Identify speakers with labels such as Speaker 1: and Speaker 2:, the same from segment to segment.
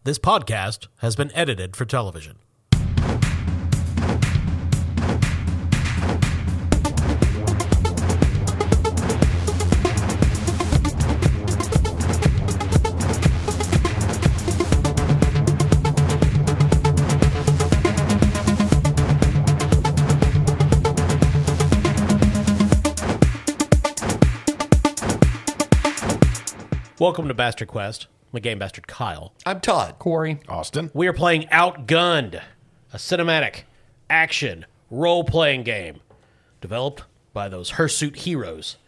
Speaker 1: This podcast has been edited for television. Welcome to Bastard Quest. I'm a Game Bastard Kyle.
Speaker 2: I'm Todd.
Speaker 3: Corey.
Speaker 4: Austin.
Speaker 1: We are playing OUTGUNNED, a cinematic action role-playing game developed by those hirsute heroes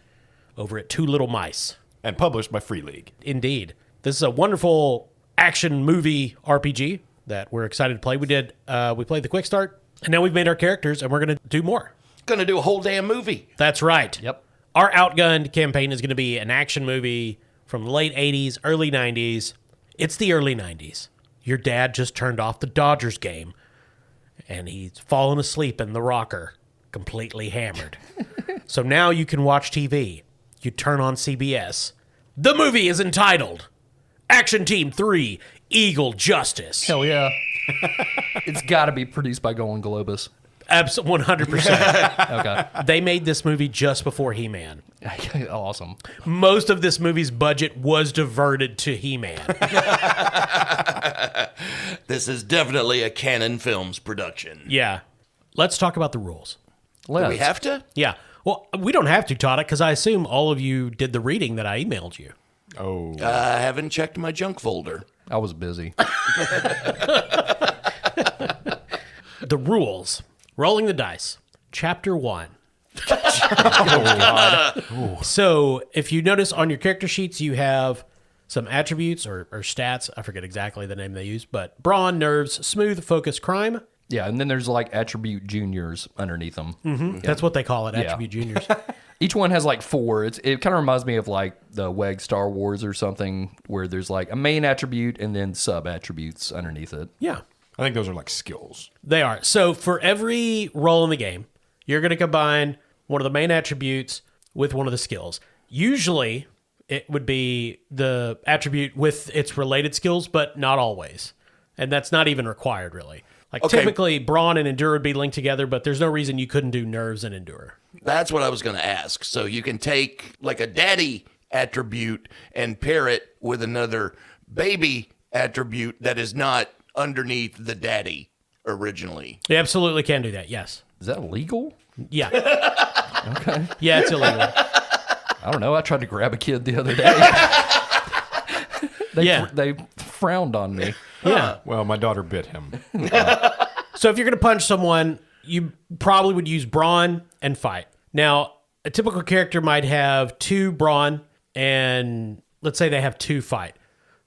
Speaker 1: over at Two Little Mice.
Speaker 4: And published by Free League.
Speaker 1: Indeed. This is a wonderful action movie RPG that we're excited to play. We played the quick start, and now we've made our characters, and we're going to do more.
Speaker 2: Gonna do a whole damn movie.
Speaker 1: That's right.
Speaker 3: Yep.
Speaker 1: Our OUTGUNNED campaign is going to be an action movie from the late 80s, early 90s. It's the early 90s. Your dad just turned off the Dodgers game, and he's fallen asleep in the rocker, completely hammered. So now you can watch TV. You turn on CBS. The movie is entitled Action Team 3, Eagle Justice.
Speaker 3: Hell yeah. It's got to be produced by Golden Globus.
Speaker 1: 100%.
Speaker 3: Okay.
Speaker 1: They made this movie just before He-Man.
Speaker 3: Awesome.
Speaker 1: Most of this movie's budget was diverted to He-Man.
Speaker 2: This is definitely a Canon Films production.
Speaker 1: Yeah. Let's talk about the rules.
Speaker 2: Do we have to?
Speaker 1: Yeah. Well, we don't have to, Todd, because I assume all of you did the reading that I emailed you.
Speaker 4: Oh.
Speaker 2: I haven't checked my junk folder.
Speaker 3: I was busy.
Speaker 1: The rules. Rolling the dice. Chapter 1. So, if you notice on your character sheets, you have some attributes or stats. I forget exactly the name they use, but brawn, nerves, smooth, focus, crime.
Speaker 3: Yeah, and then there's like attribute juniors underneath them.
Speaker 1: Mm-hmm. That's what they call it, attribute juniors.
Speaker 3: Each one has like 4. It kind of reminds me of like the WEG Star Wars or something, where there's like a main attribute and then sub attributes underneath it.
Speaker 1: Yeah.
Speaker 4: I think those are like skills.
Speaker 1: They are. So for every role in the game, you're going to combine one of the main attributes with one of the skills. Usually, it would be the attribute with its related skills, but not always. And that's not even required, really. Like typically, brawn and endure would be linked together, but there's no reason you couldn't do nerves and endure.
Speaker 2: That's what I was going to ask. So you can take like a daddy attribute and pair it with another baby attribute that is not underneath the daddy originally.
Speaker 1: You absolutely can do that, yes.
Speaker 3: Is that illegal?
Speaker 1: Yeah.
Speaker 3: Okay.
Speaker 1: Yeah, it's illegal.
Speaker 3: I don't know. I tried to grab a kid the other day. They frowned on me.
Speaker 1: Yeah.
Speaker 4: Well, my daughter bit him.
Speaker 1: So if you're going to punch someone, you probably would use brawn and fight. Now, a typical character might have 2 brawn and let's say they have 2 fight.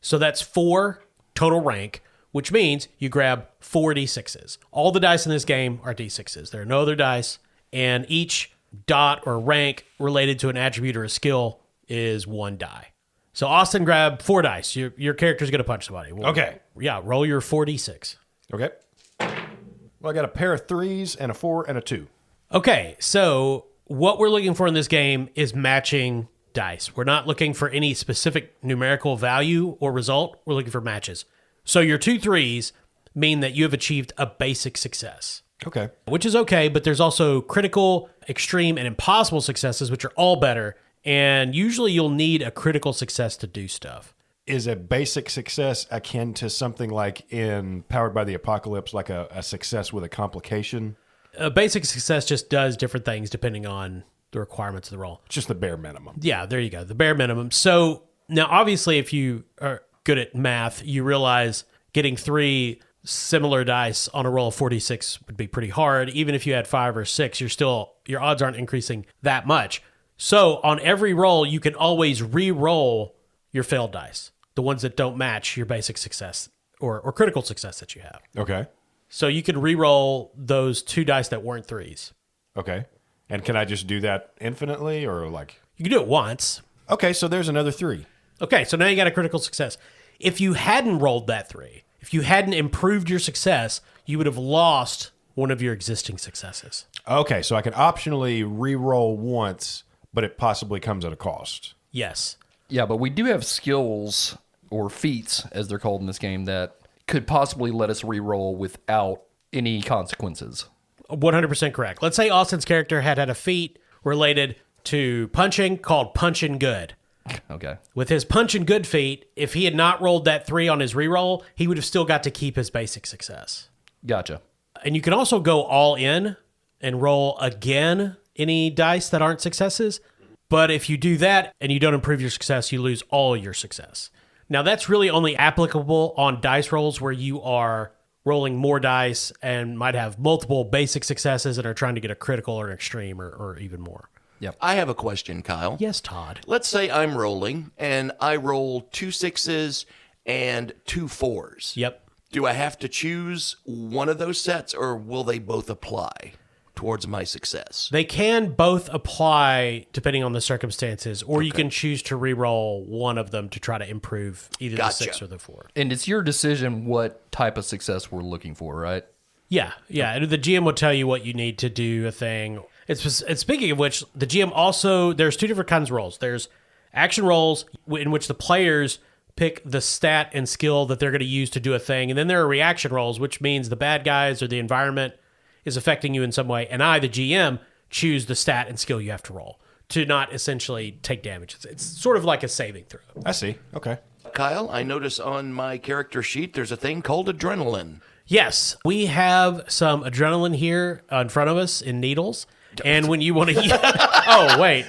Speaker 1: So that's 4 total rank, which means you grab 4 D6s. All the dice in this game are D6s. There are no other dice, and each dot or rank related to an attribute or a skill is 1 die. So Austin, grab 4 dice. Your character's going to punch somebody.
Speaker 4: Okay.
Speaker 1: Yeah, roll your 4d6.
Speaker 4: Okay. Well, I got a pair of 3s and a 4 and a 2.
Speaker 1: Okay, so what we're looking for in this game is matching dice. We're not looking for any specific numerical value or result. We're looking for matches. So your 2 3s mean that you have achieved a basic success.
Speaker 4: Okay.
Speaker 1: Which is okay, but there's also critical, extreme, and impossible successes, which are all better. And usually you'll need a critical success to do stuff.
Speaker 4: Is a basic success akin to something like in Powered by the Apocalypse, like a success with a complication?
Speaker 1: A basic success just does different things depending on the requirements of the role.
Speaker 4: It's just the bare minimum.
Speaker 1: Yeah, there you go. The bare minimum. So now, obviously, if you are good at math, you realize getting 3 similar dice on a roll of 46 would be pretty hard. Even if you had 5 or 6, your odds aren't increasing that much. So on every roll, you can always re-roll your failed dice, the ones that don't match your basic success or critical success that you have.
Speaker 4: Okay.
Speaker 1: So you can re-roll those 2 dice that weren't 3s.
Speaker 4: Okay. And can I just do that infinitely or like...
Speaker 1: You can do it once.
Speaker 4: Okay, so there's another 3.
Speaker 1: Okay, so now you got a critical success. If you hadn't rolled that 3, if you hadn't improved your success, you would have lost one of your existing successes.
Speaker 4: Okay, so I can optionally re-roll once, but it possibly comes at a cost.
Speaker 1: Yes.
Speaker 3: Yeah, but we do have skills or feats, as they're called in this game, that could possibly let us re-roll without any consequences?
Speaker 1: 100% correct. Let's say Austin's character had a feat related to punching called Punchin' Good.
Speaker 3: Okay.
Speaker 1: With his Punchin' Good feat, if he had not rolled that 3 on his reroll, he would have still got to keep his basic success.
Speaker 3: Gotcha.
Speaker 1: And you can also go all in and roll again any dice that aren't successes. But if you do that and you don't improve your success, you lose all your success. Now, that's really only applicable on dice rolls where you are rolling more dice and might have multiple basic successes and are trying to get a critical or an extreme or even more.
Speaker 3: Yep.
Speaker 2: I have a question, Kyle.
Speaker 1: Yes, Todd.
Speaker 2: Let's say I'm rolling and I roll 2 6s and 2 4s.
Speaker 1: Yep.
Speaker 2: Do I have to choose one of those sets, or will they both apply towards my success?
Speaker 1: They can both apply depending on the circumstances, or you can choose to re-roll one of them to try to improve either the 6 or the 4.
Speaker 3: And it's your decision what type of success we're looking for, right?
Speaker 1: Yeah. And the GM will tell you what you need to do a thing. It's speaking of which, the GM also, there's 2 different kinds of rolls. There's action rolls in which the players pick the stat and skill that they're going to use to do a thing. And then there are reaction rolls, which means the bad guys or the environment is affecting you in some way. And I, the GM, choose the stat and skill you have to roll to not essentially take damage. It's sort of like a saving throw.
Speaker 4: I see. Okay.
Speaker 2: Kyle, I notice on my character sheet there's a thing called adrenaline.
Speaker 1: Yes, we have some adrenaline here in front of us in needles. And when you want to... Oh, wait.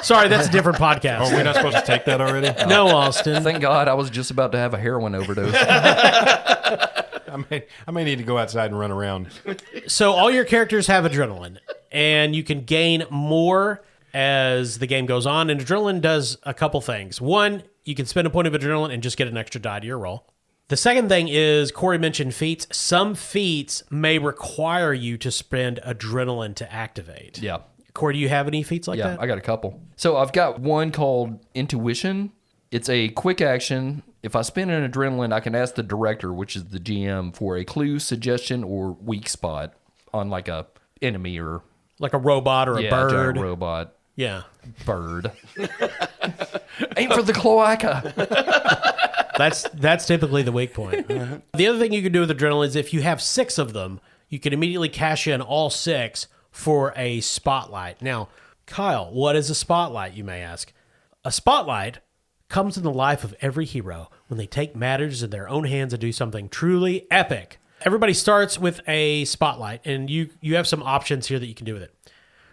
Speaker 1: Sorry, that's a different podcast.
Speaker 4: Are we not supposed to take that already?
Speaker 1: No, Austin.
Speaker 3: Thank God I was just about to have a heroin overdose.
Speaker 4: I may need to go outside and run around.
Speaker 1: So all your characters have adrenaline, and you can gain more as the game goes on. And adrenaline does a couple things. One, you can spend a point of adrenaline and just get an extra die to your roll. The second thing is, Corey mentioned feats. Some feats may require you to spend adrenaline to activate.
Speaker 3: Yeah.
Speaker 1: Corey, do you have any feats like
Speaker 3: Yeah,
Speaker 1: that?
Speaker 3: I got a couple. So I've got one called Intuition. It's a quick action. If I spend an adrenaline, I can ask the director, which is the GM, for a clue, suggestion, or weak spot on like a enemy or
Speaker 1: Like a robot or a bird.
Speaker 3: giant robot.
Speaker 1: Yeah.
Speaker 3: Bird. Aim for the cloaca.
Speaker 1: That's typically the weak point. The other thing you can do with adrenaline is if you have 6 of them, you can immediately cash in all 6 for a spotlight. Now, Kyle, what is a spotlight, you may ask? A spotlight comes in the life of every hero when they take matters in their own hands and do something truly epic. Everybody starts with a spotlight, and you have some options here that you can do with it.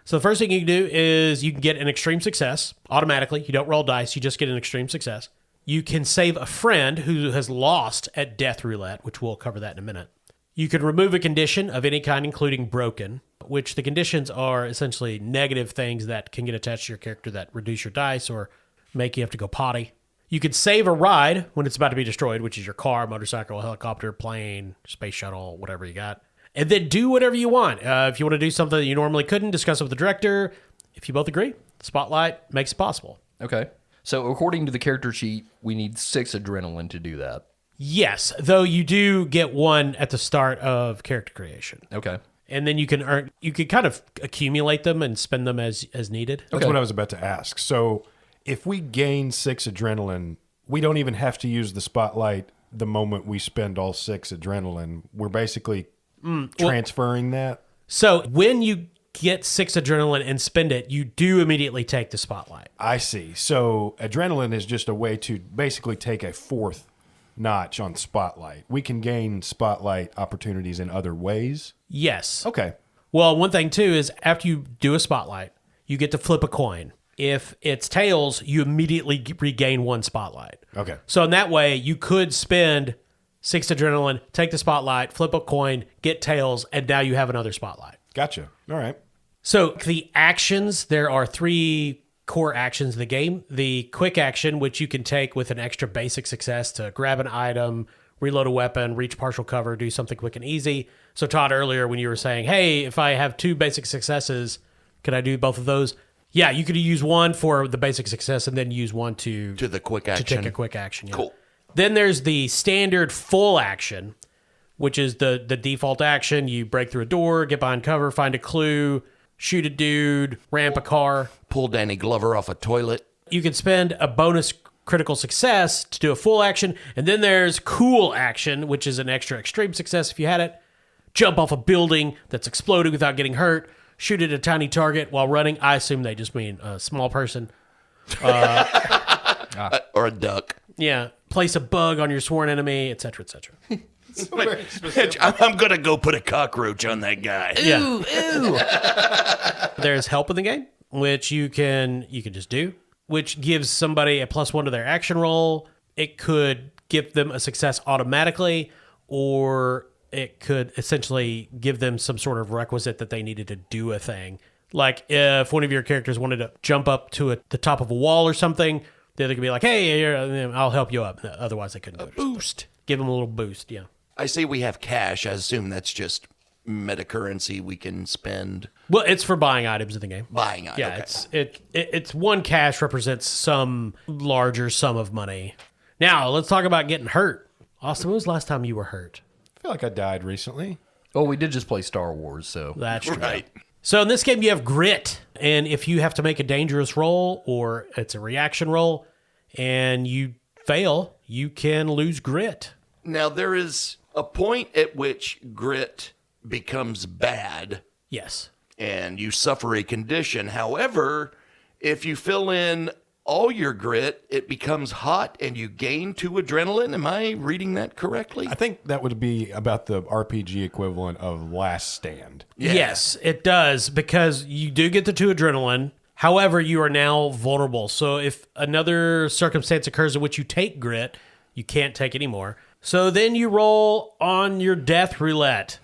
Speaker 1: So the first thing you can do is you can get an extreme success automatically. You don't roll dice, you just get an extreme success. You can save a friend who has lost at Death Roulette, which we'll cover that in a minute. You can remove a condition of any kind, including broken, which the conditions are essentially negative things that can get attached to your character that reduce your dice or make you have to go potty. You could save a ride when it's about to be destroyed, which is your car, motorcycle, helicopter, plane, space shuttle, whatever you got. And then do whatever you want. If you want to do something that you normally couldn't, discuss it with the director. If you both agree, Spotlight makes it possible.
Speaker 3: Okay. So according to the character sheet, we need 6 adrenaline to do that.
Speaker 1: Yes, though you do get 1 at the start of character creation.
Speaker 3: Okay.
Speaker 1: And then you can kind of accumulate them and spend them as needed.
Speaker 4: That's what I was about to ask. So if we gain 6 adrenaline, we don't even have to use the spotlight the moment we spend all 6 adrenaline. We're basically transferring that.
Speaker 1: So when you get 6 adrenaline and spend it, you do immediately take the spotlight.
Speaker 4: I see. So adrenaline is just a way to basically take a 4th notch on spotlight. We can gain spotlight opportunities in other ways.
Speaker 1: Yes.
Speaker 4: Okay.
Speaker 1: Well, one thing too is after you do a spotlight, you get to flip a coin. If it's tails, you immediately regain 1 spotlight.
Speaker 4: Okay.
Speaker 1: So in that way, you could spend 6 adrenaline, take the spotlight, flip a coin, get tails, and now you have another spotlight.
Speaker 4: Gotcha. All right.
Speaker 1: So the actions, there are 3 core actions in the game. The quick action, which you can take with an extra basic success to grab an item, reload a weapon, reach partial cover, do something quick and easy. So Todd, earlier when you were saying, hey, if I have 2 basic successes, could I do both of those? Yeah, you could use 1 for the basic success and then use 1 to
Speaker 2: the quick action.
Speaker 1: To take a quick action. Yeah.
Speaker 2: Cool.
Speaker 1: Then there's the standard full action, which is the default action. You break through a door, get behind cover, find a clue, shoot a dude, ramp a car.
Speaker 2: Pull Danny Glover off a toilet.
Speaker 1: You can spend a bonus critical success to do a full action. And then there's cool action, which is an extra extreme success if you had it. Jump off a building that's exploding without getting hurt. Shoot at a tiny target while running. I assume they just mean a small person.
Speaker 2: Or a duck.
Speaker 1: Yeah. Place a bug on your sworn enemy, etc., etc.
Speaker 2: I'm going to go put a cockroach on that guy.
Speaker 1: Yeah. There's help in the game, which you can just do, which gives somebody a +1 to their action roll. It could give them a success automatically, or it could essentially give them some sort of requisite that they needed to do a thing. Like if one of your characters wanted to jump up to the top of a wall or something, the other could be like, hey, I'll help you up. Otherwise, they couldn't do it.
Speaker 2: Boost.
Speaker 1: Give them a little boost, yeah.
Speaker 2: I see we have cash. I assume that's just metacurrency we can spend.
Speaker 1: Well, it's for buying items in the game.
Speaker 2: Buying items.
Speaker 1: Yeah,
Speaker 2: okay.
Speaker 1: it's one cash represents some larger sum of money. Now, let's talk about getting hurt. Austin, when was the last time you were hurt?
Speaker 4: I feel like I died recently.
Speaker 3: Oh, we did just play Star Wars, so.
Speaker 1: That's true.
Speaker 2: Right.
Speaker 1: So in this game, you have grit. And if you have to make a dangerous roll or it's a reaction roll and you fail, you can lose grit.
Speaker 2: Now, there is a point at which grit becomes bad
Speaker 1: Yes.
Speaker 2: and you suffer a condition. However, if you fill in all your grit, it becomes hot and you gain 2 adrenaline. Am I reading that correctly?
Speaker 4: I think that would be about the RPG equivalent of Last Stand.
Speaker 2: Yeah.
Speaker 1: Yes, it does, because you do get the 2 adrenaline. However, you are now vulnerable. So if another circumstance occurs in which you take grit, you can't take anymore. So then you roll on your death roulette,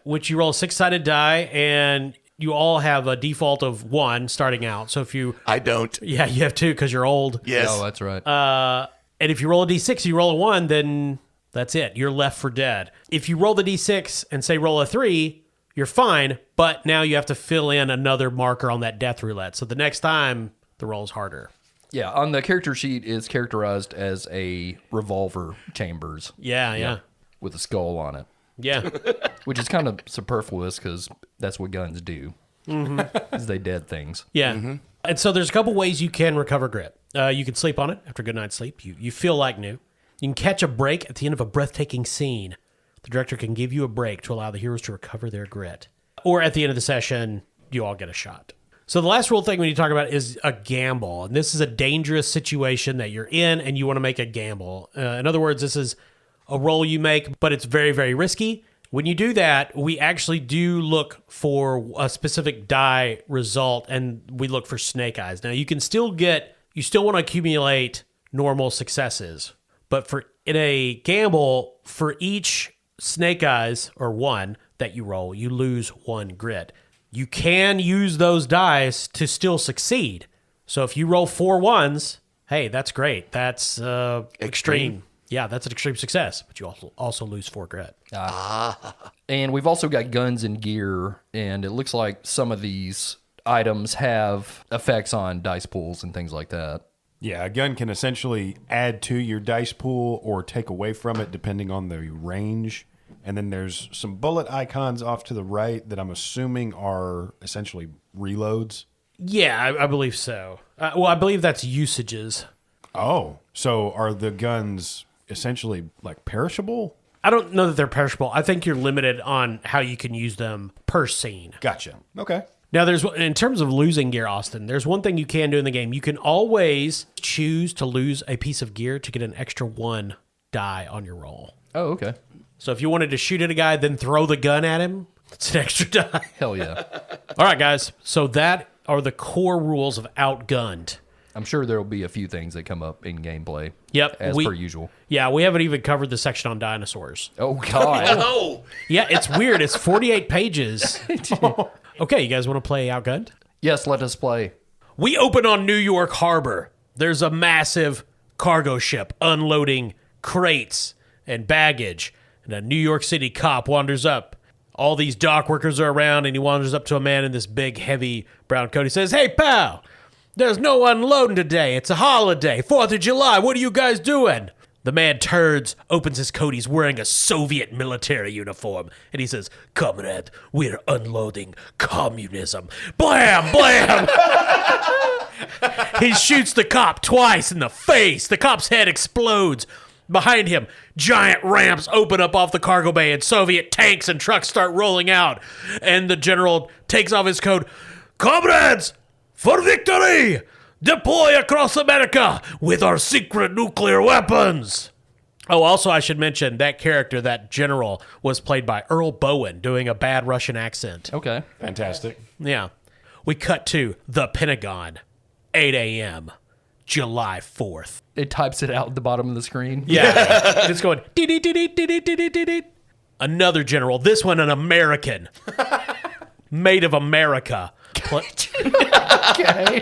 Speaker 1: which you roll a 6-sided die, and you all have a default of 1 starting out. So if you...
Speaker 2: I don't.
Speaker 1: Yeah, you have 2 because you're old.
Speaker 2: Yes.
Speaker 3: Oh, that's right.
Speaker 1: And if you roll a d6, you roll a 1, then that's it. You're left for dead. If you roll the d6 and say roll a 3, you're fine, but now you have to fill in another marker on that death roulette. So the next time, the roll's harder.
Speaker 3: Yeah, on the character sheet is characterized as a revolver chambers
Speaker 1: Yeah.
Speaker 3: with a skull on it,
Speaker 1: Yeah.
Speaker 3: which is kind of superfluous because that's what guns do. Is they dead things.
Speaker 1: Yeah. And so there's a couple ways you can recover grit. You can sleep on it after a good night's sleep. You feel like new. You can catch a break at the end of a breathtaking scene. The director can give you a break to allow the heroes to recover their grit. Or at the end of the session, you all get a shot. So the last rule thing we need to talk about is a gamble. And this is a dangerous situation that you're in and you want to make a gamble. In other words, this is a roll you make, but it's very, very risky. When you do that, we actually do look for a specific die result, and we look for snake eyes. Now, you still want to accumulate normal successes, but in a gamble, for each snake eyes, or 1, that you roll, you lose 1 grit. You can use those dice to still succeed. So if you roll 4 1s, hey, that's great. That's extreme. Yeah, that's an extreme success, but you also lose 4 grit.
Speaker 3: And we've also got guns and gear, and it looks like some of these items have effects on dice pools and things like that.
Speaker 4: Yeah, a gun can essentially add to your dice pool or take away from it depending on the range. And then there's some bullet icons off to the right that I'm assuming are essentially reloads.
Speaker 1: Yeah, I believe so. I believe that's usages.
Speaker 4: Oh, so are the guns essentially like perishable?
Speaker 1: I don't know that they're perishable. I think you're limited on how you can use them per scene.
Speaker 4: Gotcha. Okay.
Speaker 1: Now, in terms of losing gear, Austin, there's one thing you can do in the game. You can always choose to lose a piece of gear to get an extra 1 die on your roll.
Speaker 3: Oh, okay.
Speaker 1: So if you wanted to shoot at a guy, then throw the gun at him, it's an extra die.
Speaker 3: Hell yeah.
Speaker 1: All right, guys. So that are the core rules of Outgunned.
Speaker 3: I'm sure there'll be a few things that come up in gameplay.
Speaker 1: Yep.
Speaker 3: As per usual.
Speaker 1: Yeah, we haven't even covered the section on dinosaurs.
Speaker 3: Oh, God.
Speaker 2: Oh,
Speaker 1: Yeah, it's weird. It's 48 pages. Okay, you guys want to play Outgunned?
Speaker 3: Yes, let us play.
Speaker 1: We open on New York Harbor. There's a massive cargo ship unloading crates and baggage, and a New York City cop wanders up. All these dock workers are around, and he wanders up to a man in this big, heavy brown coat. He says, "Hey, pal, there's no unloading today. It's a holiday, 4th of July. What are you guys doing?" The man turns, opens his coat. He's wearing a Soviet military uniform. And he says, "Comrade, we're unloading communism." Blam, blam. He shoots the cop twice in the face. The cop's head explodes. Behind him, giant ramps open up off the cargo bay, and Soviet tanks and trucks start rolling out. And the general takes off his coat. Comrades, for victory! Deploy across America with our secret nuclear weapons! Oh, also, I should mention that character, that general, was played by Earl Bowen, doing a bad Russian accent.
Speaker 3: Okay.
Speaker 4: Fantastic.
Speaker 1: Yeah. We cut to the Pentagon, 8 a.m., July 4th.
Speaker 3: It types it out at the bottom of the screen.
Speaker 1: Yeah. It's going, dee-dee-dee-dee-dee-dee-dee-dee. Another general, this one an American, made of America,
Speaker 3: Okay.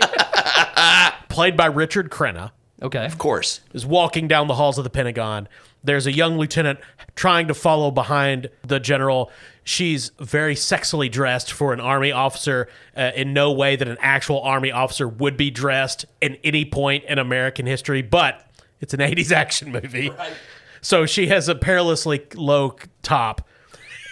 Speaker 1: played by Richard Crenna.
Speaker 3: Okay.
Speaker 2: Of course.
Speaker 1: Is walking down the halls of the Pentagon. There's a young lieutenant trying to follow behind the general. She's very sexily dressed for an Army officer, in no way that an actual Army officer would be dressed in any point in American history, but it's an 80s action movie. Right. So she has a perilously low top.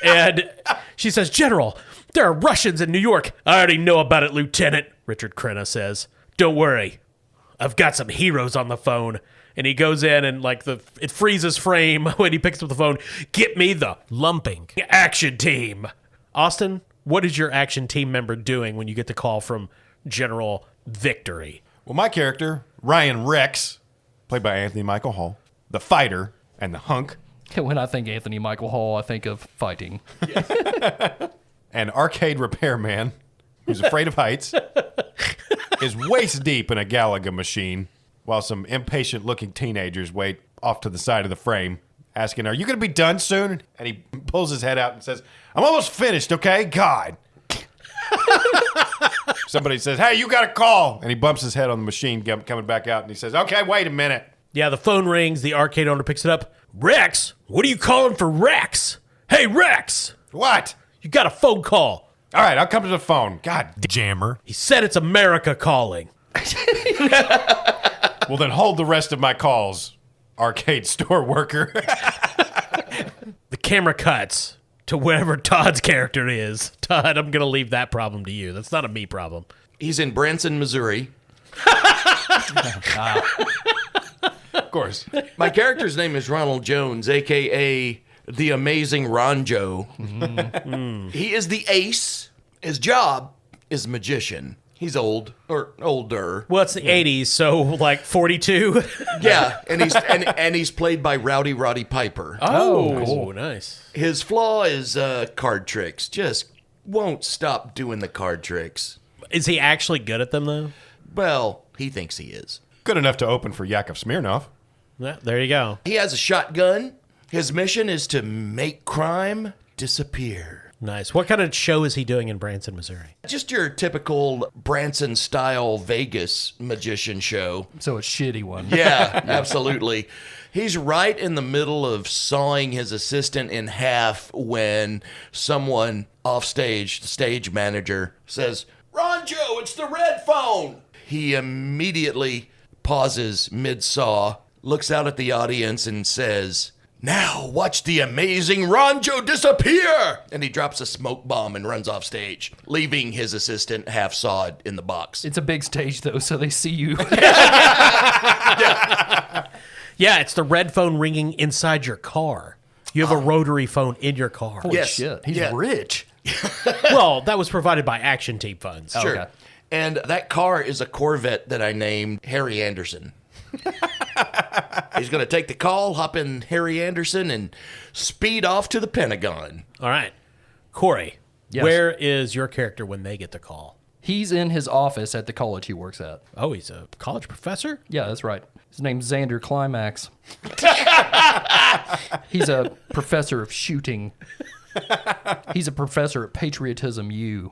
Speaker 1: And she says, General, there are Russians in New York. I already know about it, Lieutenant, Richard Crenna says. Don't worry. I've got some heroes on the phone. And he goes in and it freezes frame when he picks up the phone. Get me the lumping action team. Austin, what is your action team member doing when you get the call from General Victory?
Speaker 4: Well, my character, Ryan Rex, played by Anthony Michael Hall, the fighter and the hunk.
Speaker 3: When I think Anthony Michael Hall, I think of fighting.
Speaker 4: An arcade repairman who's afraid of heights, is waist deep in a Galaga machine, while some impatient-looking teenagers wait off to the side of the frame, asking, are you going to be done soon? And he pulls his head out and says, I'm almost finished, okay? God. Somebody says, hey, you got a call. And he bumps his head on the machine coming back out, and he says, okay, wait a minute.
Speaker 1: Yeah, the phone rings. The arcade owner picks it up. Rex, what are you calling for Rex? Hey, Rex.
Speaker 4: What?
Speaker 1: You got a phone call.
Speaker 4: All right, I'll come to the phone. God, jammer.
Speaker 1: He said it's America calling.
Speaker 4: Well, then hold the rest of my calls, arcade store worker.
Speaker 1: The camera cuts to wherever Todd's character is. Todd, I'm going to leave that problem to you. That's not a me problem.
Speaker 2: He's in Branson, Missouri.
Speaker 4: Of course.
Speaker 2: My character's name is Ronald Jones, a.k.a. the Amazing Ronjo. Mm-hmm. He is the ace. His job is magician. He's old, or older.
Speaker 1: Well, it's the 80s, so like 42.
Speaker 2: Yeah, and he's played by Rowdy Roddy Piper.
Speaker 1: Oh, cool. Nice.
Speaker 2: His flaw is card tricks. Just won't stop doing the card tricks.
Speaker 1: Is he actually good at them, though?
Speaker 2: Well, he thinks he is.
Speaker 4: Good enough to open for Yakov Smirnov.
Speaker 1: Yeah, there you go.
Speaker 2: He has a shotgun. His mission is to make crime disappear.
Speaker 1: Nice. What kind of show is he doing in Branson, Missouri?
Speaker 2: Just your typical Branson-style Vegas magician show.
Speaker 3: So a shitty one.
Speaker 2: Yeah, absolutely. He's right in the middle of sawing his assistant in half when someone off stage, the stage manager, says, Ronjo, it's the red phone. He immediately pauses mid-saw, looks out at the audience and says, now watch the amazing Ronjo disappear! And he drops a smoke bomb and runs off stage, leaving his assistant half-sawed in the box.
Speaker 3: It's a big stage, though, so they see you.
Speaker 1: Yeah, it's the red phone ringing inside your car. You have a rotary phone in your car.
Speaker 3: Holy
Speaker 2: Yes.
Speaker 3: shit. He's
Speaker 2: Yeah.
Speaker 3: rich.
Speaker 1: Well, that was provided by Action Team funds.
Speaker 2: Sure.
Speaker 3: Okay.
Speaker 2: And that car is a Corvette that I named Harry Anderson. He's going to take the call, hop in Harry Anderson, and speed off to the Pentagon.
Speaker 1: All right. Corey,
Speaker 3: Yes.
Speaker 1: where is your character when they get the call?
Speaker 3: He's in his office at the college he works at.
Speaker 1: Oh, he's a college professor?
Speaker 3: Yeah, that's right. His name's Xander Klymax. He's a professor of shooting. He's a professor at Patriotism U.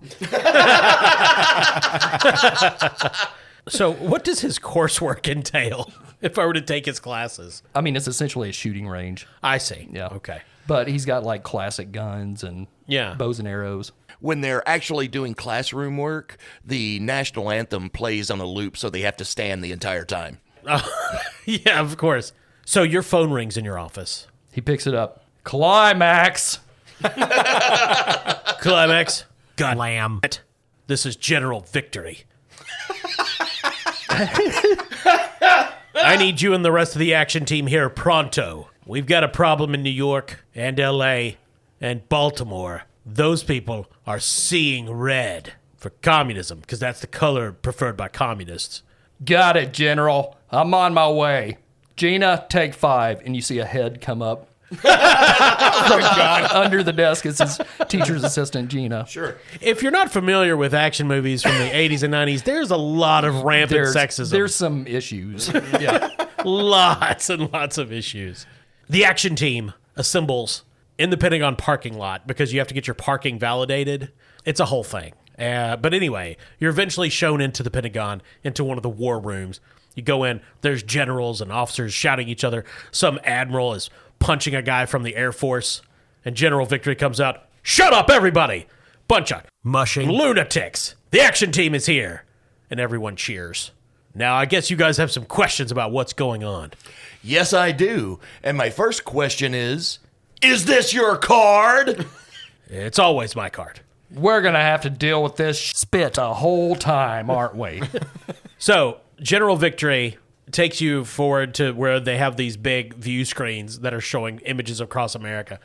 Speaker 1: So what does his coursework entail if I were to take his classes?
Speaker 3: I mean, it's essentially a shooting range.
Speaker 1: I see.
Speaker 3: Yeah.
Speaker 1: Okay.
Speaker 3: But he's got like classic guns and
Speaker 1: Yeah.
Speaker 3: bows and arrows.
Speaker 2: When they're actually doing classroom work, the national anthem plays on a loop, so they have to stand the entire time.
Speaker 1: Yeah, of course. So your phone rings in your office.
Speaker 3: He picks it up. Klymax!
Speaker 1: Climax. God lamb. This is General Victory. I need you and the rest of the action team here pronto. We've got a problem in New York and L.A. and Baltimore. Those people are seeing red for communism because that's the color preferred by communists.
Speaker 3: Got it, General. I'm on my way. Gina, take 5. And you see a head come up. Under the desk. It's his teacher's assistant, Gina.
Speaker 2: Sure.
Speaker 1: If you're not familiar with action movies from the 80s and 90s, there's a lot of rampant sexism.
Speaker 3: There's some issues. Yeah.
Speaker 1: Lots and lots of issues. The action team assembles in the Pentagon parking lot because you have to get your parking validated. It's a whole thing. But anyway, you're eventually shown into the Pentagon, into one of the war rooms. You go in, there's generals and officers shouting at each other. Some admiral is punching a guy from the Air Force, and General Victory comes out, "Shut up, everybody! Bunch of mushing lunatics! The action team is here!" And everyone cheers. Now, I guess you guys have some questions about what's going on.
Speaker 2: Yes, I do. And my first question is this your card?
Speaker 1: It's always my card.
Speaker 3: We're going to have to deal with this spit a whole time, aren't we?
Speaker 1: So, General Victory takes you forward to where they have these big view screens that are showing images across America.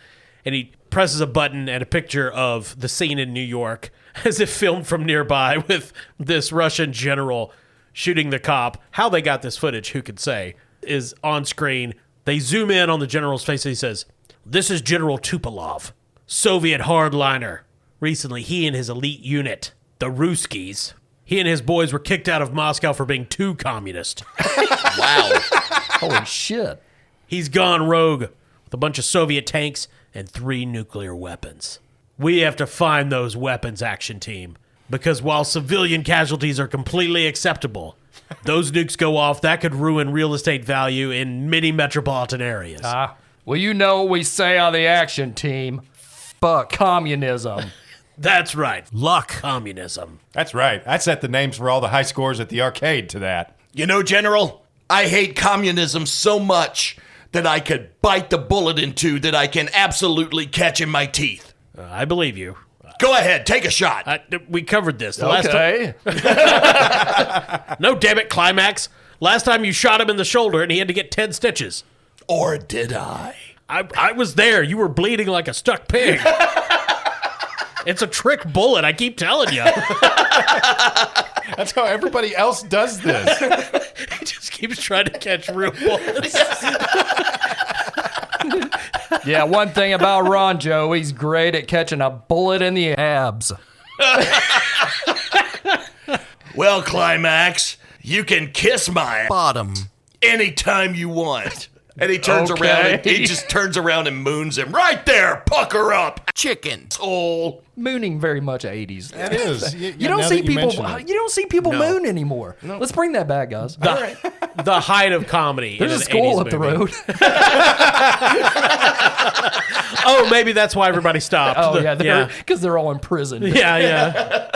Speaker 1: And he presses a button and a picture of the scene in New York as if filmed from nearby with this Russian general shooting the cop. How they got this footage, who could say, is on screen. They zoom in on the general's face and he says, "This is General Tupolev, Soviet hardliner. Recently, he and his elite unit, the Ruskies, he and his boys were kicked out of Moscow for being too communist.
Speaker 2: Wow.
Speaker 3: Holy shit.
Speaker 1: He's gone rogue with a bunch of Soviet tanks and 3 nuclear weapons. We have to find those weapons, action team, because while civilian casualties are completely acceptable, those nukes go off, that could ruin real estate value in many metropolitan areas."
Speaker 3: Well, you know what we say on the action team. Fuck communism.
Speaker 1: That's right. Luck communism.
Speaker 4: That's right. I set the names for all the high scores at the arcade to that.
Speaker 2: You know, General, I hate communism so much that I could bite the bullet in 2 that I can absolutely catch in my teeth.
Speaker 1: I believe you.
Speaker 2: Go ahead, take a shot.
Speaker 1: We covered this.
Speaker 3: Okay.
Speaker 1: No, damn it, Klymax. Last time you shot him in the shoulder and he had to get 10 stitches.
Speaker 2: Or did I?
Speaker 1: I was there. You were bleeding like a stuck pig. It's a trick bullet, I keep telling you.
Speaker 4: That's how everybody else does this.
Speaker 1: He just keeps trying to catch real bullets.
Speaker 3: Yeah, one thing about Ronjo, he's great at catching a bullet in the abs.
Speaker 2: Well, Klymax, you can kiss my bottom anytime you want. And he turns around and he just turns around and moons him. Right there, pucker up, chicken. Oh,
Speaker 3: Mooning very much 80s.
Speaker 4: It is.
Speaker 3: You don't see people. You don't see people moon anymore. No. Let's bring that back, guys.
Speaker 1: The height of comedy.
Speaker 3: There's
Speaker 1: in
Speaker 3: a school
Speaker 1: an 80s
Speaker 3: up the
Speaker 1: movie.
Speaker 3: road.
Speaker 1: Oh, maybe that's why everybody stopped.
Speaker 3: Oh yeah, because they're all in prison.
Speaker 1: Yeah.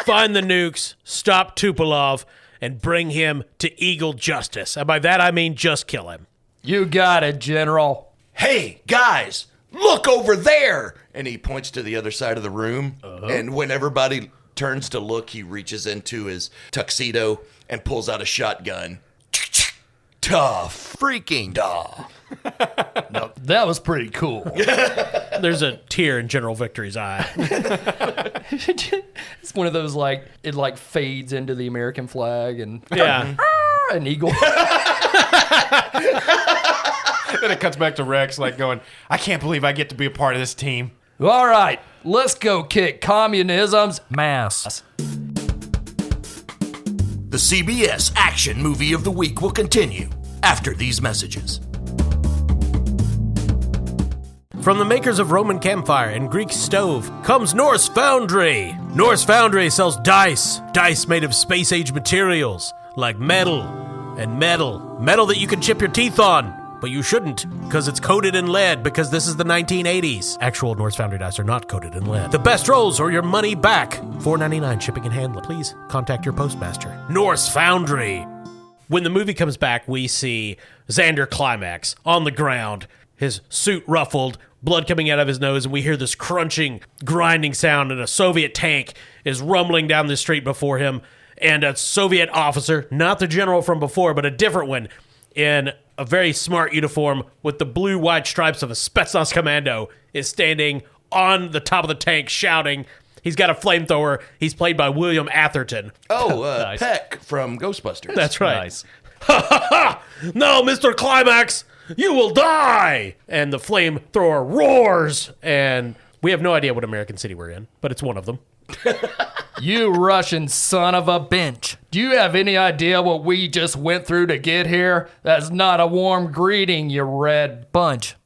Speaker 1: Find the nukes, stop Tupolev, and bring him to Eagle justice. And by that, I mean just kill him.
Speaker 3: You got it, General.
Speaker 2: hey, guys, look over there. And he points to the other side of the room. And when everybody turns to look, he reaches into his tuxedo and pulls out a shotgun. Tough freaking duh.
Speaker 3: That was pretty cool.
Speaker 1: There's a tear in General Victory's eye.
Speaker 3: It's one of those, like, it like fades into the American flag and
Speaker 1: Yeah.
Speaker 3: an eagle.
Speaker 4: Then it cuts back to Rex, like going, I can't believe I get to be a part of this team.
Speaker 3: All right, let's go kick communism's mass.
Speaker 2: The CBS Action Movie of the Week will continue after these messages.
Speaker 1: From the makers of Roman Campfire and Greek Stove comes Norse Foundry. Norse Foundry sells dice made of space-age materials like metal that you can chip your teeth on. But you shouldn't, because it's coated in lead, because this is the 1980s. Actual Norse Foundry dice are not coated in lead. The best rolls or your money back. $4.99 shipping and handling. Please contact your postmaster. Norse Foundry. When the movie comes back, we see Xander Klymax on the ground, his suit ruffled, blood coming out of his nose, and we hear this crunching, grinding sound, and a Soviet tank is rumbling down the street before him, and a Soviet officer, not the general from before, but a different one, in a very smart uniform with the blue-white stripes of a Spetsnaz commando, is standing on the top of the tank shouting. He's got a flamethrower. He's played by William Atherton.
Speaker 2: Oh,
Speaker 3: Nice.
Speaker 2: Peck from Ghostbusters.
Speaker 1: That's right.
Speaker 3: Nice.
Speaker 1: Ha ha ha! No, Mr. Klymax, you will die! And the flamethrower roars, and we have no idea what American city we're in, but it's one of them.
Speaker 3: You Russian son of a bitch. Do you have any idea what we just went through to get here? That's not a warm greeting, you red bunch.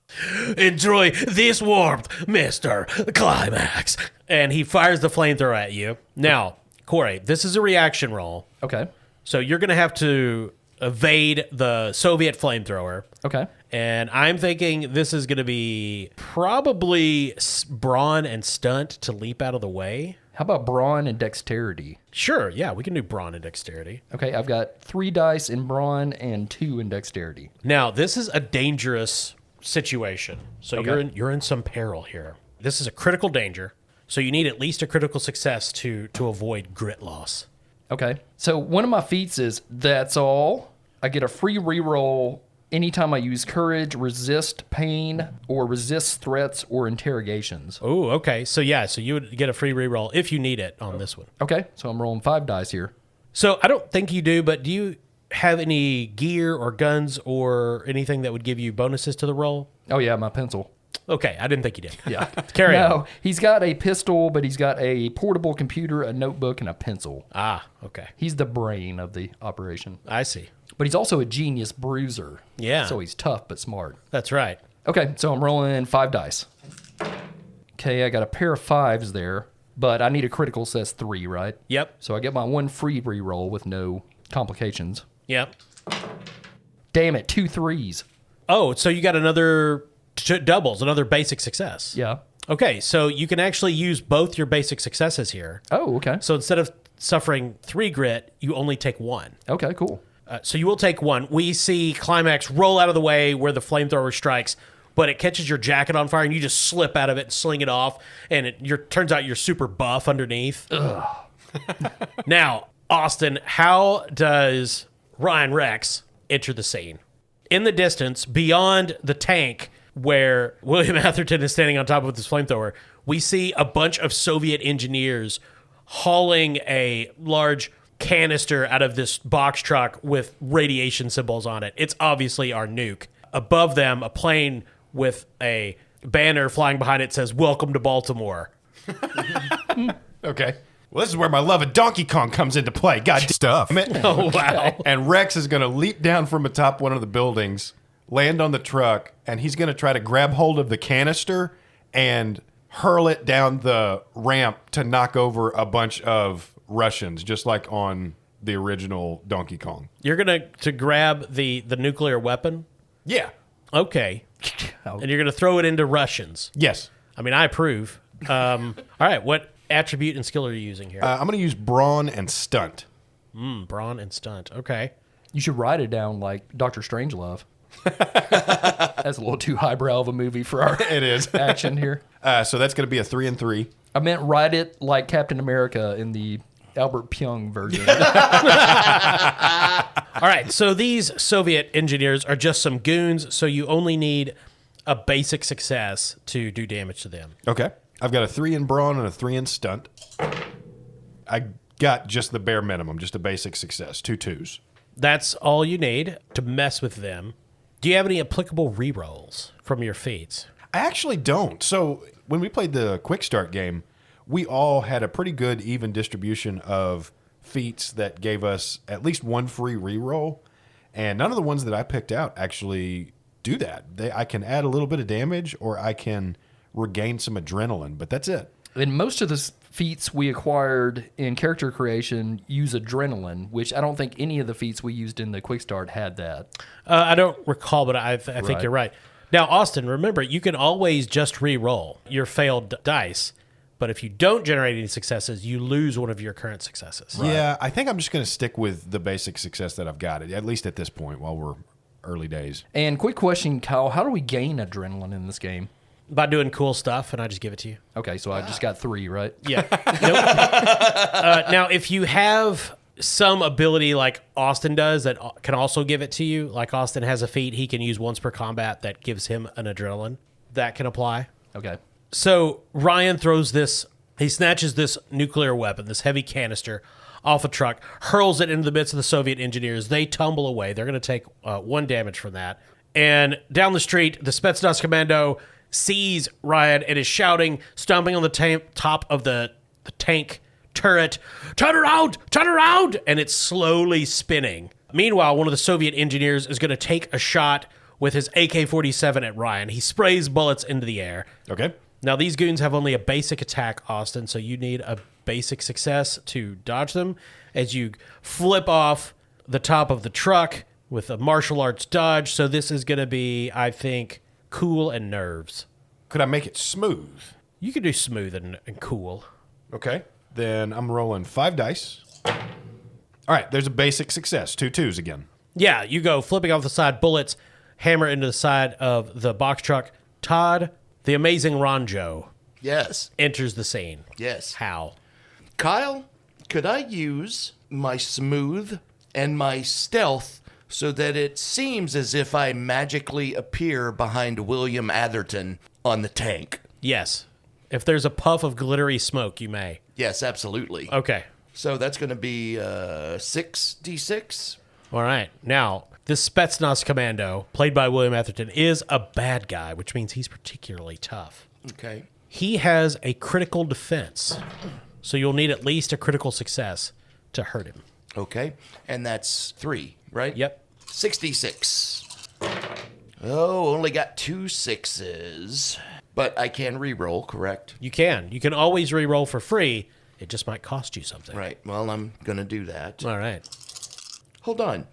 Speaker 1: Enjoy this warmth, Mr. Klymax. And he fires the flamethrower at you. Now, Corey, this is a reaction roll.
Speaker 3: Okay.
Speaker 1: So you're going to have to evade the Soviet flamethrower.
Speaker 3: Okay.
Speaker 1: And I'm thinking this is going to be probably brawn and stunt to leap out of the way.
Speaker 3: How about brawn and dexterity?
Speaker 1: Sure, yeah, we can do brawn and dexterity.
Speaker 3: Okay, I've got 3 dice in brawn and 2 in dexterity.
Speaker 1: Now, this is a dangerous situation. So
Speaker 3: Okay.
Speaker 1: you're in some peril here. This is a critical danger. So you need at least a critical success to avoid grit loss.
Speaker 3: Okay. So one of my feats is that's all. I get a free reroll anytime I use courage, resist pain, or resist threats or interrogations.
Speaker 1: Oh, okay. So yeah, so you would get a free reroll if you need it on this one.
Speaker 3: Okay, so I'm rolling 5 dice here.
Speaker 1: So I don't think you do, but do you have any gear or guns or anything that would give you bonuses to the roll?
Speaker 3: Oh yeah, my pencil.
Speaker 1: Okay, I didn't think you did.
Speaker 3: Yeah.
Speaker 1: Carry on.
Speaker 3: No, he's got a pistol, but he's got a portable computer, a notebook, and a pencil.
Speaker 1: Ah, okay.
Speaker 3: He's the brain of the operation.
Speaker 1: I see.
Speaker 3: But he's also a genius bruiser.
Speaker 1: Yeah.
Speaker 3: So he's tough but smart.
Speaker 1: That's right.
Speaker 3: Okay, so I'm rolling 5 dice. Okay, I got a pair of 5s there, but I need a critical, so that's 3, right?
Speaker 1: Yep.
Speaker 3: So I get my 1 free reroll with no complications.
Speaker 1: Yep.
Speaker 3: Damn it, 2 3s.
Speaker 1: Oh, so you got another doubles, another basic success.
Speaker 3: Yeah.
Speaker 1: Okay, so you can actually use both your basic successes here.
Speaker 3: Oh, okay.
Speaker 1: So instead of suffering 3 grit, you only take 1.
Speaker 3: Okay, cool.
Speaker 1: So you will take 1. We see Klymax roll out of the way where the flamethrower strikes, but it catches your jacket on fire, and you just slip out of it and sling it off, and turns out you're super buff underneath. Now, Austin, how does Ryan Rex enter the scene? In the distance, beyond the tank where William Atherton is standing on top of this flamethrower, we see a bunch of Soviet engineers hauling a large canister out of this box truck with radiation symbols on it. It's obviously our nuke. Above them, a plane with a banner flying behind it says, "Welcome to Baltimore."
Speaker 4: Okay. Well, this is where my love of Donkey Kong comes into play. God stuff.
Speaker 1: Oh, wow.
Speaker 4: And Rex is going to leap down from atop one of the buildings, land on the truck, and he's going to try to grab hold of the canister and hurl it down the ramp to knock over a bunch of Russians, just like on the original Donkey Kong.
Speaker 1: You're going to grab the nuclear weapon?
Speaker 4: Yeah.
Speaker 1: Okay. And you're going to throw it into Russians.
Speaker 4: Yes.
Speaker 1: I mean, I approve. All right, what attribute and skill are you using here?
Speaker 4: I'm going to use brawn and stunt.
Speaker 1: Brawn and stunt. Okay.
Speaker 3: You should write it down like Dr. Strangelove. That's a little too highbrow of a movie for our
Speaker 4: It is.
Speaker 3: action here.
Speaker 4: So that's going to be a 3 and 3.
Speaker 3: I meant write it like Captain America in the Albert Pyong version.
Speaker 1: All right, so these Soviet engineers are just some goons, so you only need a basic success to do damage to them.
Speaker 4: Okay. I've got a 3 in brawn and a 3 in stunt. I got just the bare minimum, just a basic success, 2 2s.
Speaker 1: That's all you need to mess with them. Do you have any applicable rerolls from your feats?
Speaker 4: I actually don't. So when we played the quick start game, we all had a pretty good even distribution of feats that gave us at least 1 free reroll, and none of the ones that I picked out actually do that. I can add a little bit of damage, or I can regain some adrenaline, but that's it.
Speaker 3: And most of the feats we acquired in character creation use adrenaline, which I don't think any of the feats we used in the quick start had that.
Speaker 1: I don't recall, but I think
Speaker 3: Right.
Speaker 1: you're right. Now, Austin, remember, you can always just re-roll your failed dice, but if you don't generate any successes, you lose one of your current successes.
Speaker 4: Yeah, I think I'm just going to stick with the basic success that I've got, at least at this point while we're early days.
Speaker 3: And quick question, Kyle, how do we gain adrenaline in this game?
Speaker 1: By doing cool stuff, and I just give it to you.
Speaker 3: Okay, so I just got 3, right?
Speaker 1: Yeah. Nope. Now, if you have some ability like Austin does that can also give it to you. Like Austin has a feat he can use once per combat that gives him an adrenaline. That can apply.
Speaker 3: Okay.
Speaker 1: So Ryan throws this, he snatches this nuclear weapon, this heavy canister, off a truck, hurls it into the midst of the Soviet engineers. They tumble away. They're going to take 1 damage from that. And down the street, the Spetsnaz commando sees Ryan and is shouting, stomping on the top of the tank turret, turn around, and it's slowly spinning. Meanwhile, one of the Soviet engineers is going to take a shot with his AK-47 at Ryan. He sprays bullets into the air.
Speaker 4: Okay.
Speaker 1: Now, these goons have only a basic attack, Austin, so you need a basic success to dodge them as you flip off the top of the truck with a martial arts dodge. So this is going to be, I think, cool and nerves.
Speaker 4: Could I make it smooth?
Speaker 1: You can do smooth and cool.
Speaker 4: Okay. Then I'm rolling 5 dice. All right, there's a basic success. 2 2s again.
Speaker 1: Yeah, you go flipping off the side, bullets hammer into the side of the box truck. Todd, the Amazing Ronjo,
Speaker 2: Yes.
Speaker 1: enters the scene.
Speaker 2: Yes.
Speaker 1: How?
Speaker 2: Kyle, could I use my smooth and my stealth so that it seems as if I magically appear behind William Atherton on the tank?
Speaker 1: Yes. If there's a puff of glittery smoke, you may.
Speaker 2: Yes, absolutely.
Speaker 1: Okay.
Speaker 2: So that's going to be 6d6.
Speaker 1: All right. Now, this Spetsnaz commando, played by William Atherton, is a bad guy, which means he's particularly tough.
Speaker 2: Okay.
Speaker 1: He has a critical defense, so you'll need at least a critical success to hurt him.
Speaker 2: Okay. And that's 3, right?
Speaker 1: Yep.
Speaker 2: 66. Oh, only got 2 6s. But I can re-roll, correct?
Speaker 1: You can. You can always re-roll for free. It just might cost you something.
Speaker 2: Right. Well, I'm going to do that.
Speaker 1: All right.
Speaker 2: Hold on.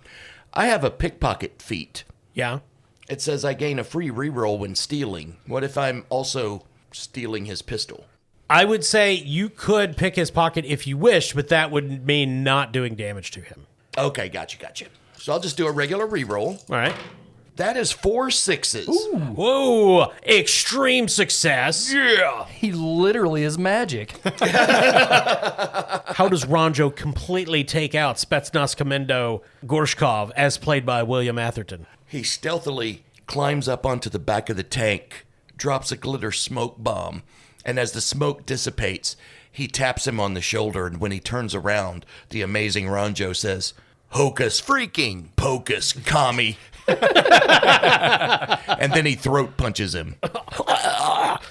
Speaker 2: I have a pickpocket feat.
Speaker 1: Yeah.
Speaker 2: It says I gain a free reroll when stealing. What if I'm also stealing his pistol?
Speaker 1: I would say you could pick his pocket if you wish, but that would mean not doing damage to him.
Speaker 2: Okay, gotcha. So I'll just do a regular reroll.
Speaker 1: All right.
Speaker 2: That is 4 6s.
Speaker 1: Whoa! Extreme success.
Speaker 2: Yeah.
Speaker 3: He literally is magic.
Speaker 1: How does Ronjo completely take out Spetsnaz Commando Gorshkov, as played by William Atherton?
Speaker 2: He stealthily climbs up onto the back of the tank, drops a glitter smoke bomb, and as the smoke dissipates, he taps him on the shoulder, and when he turns around, the Amazing Ronjo says, "Hocus freaking pocus, commie." And then he throat punches him.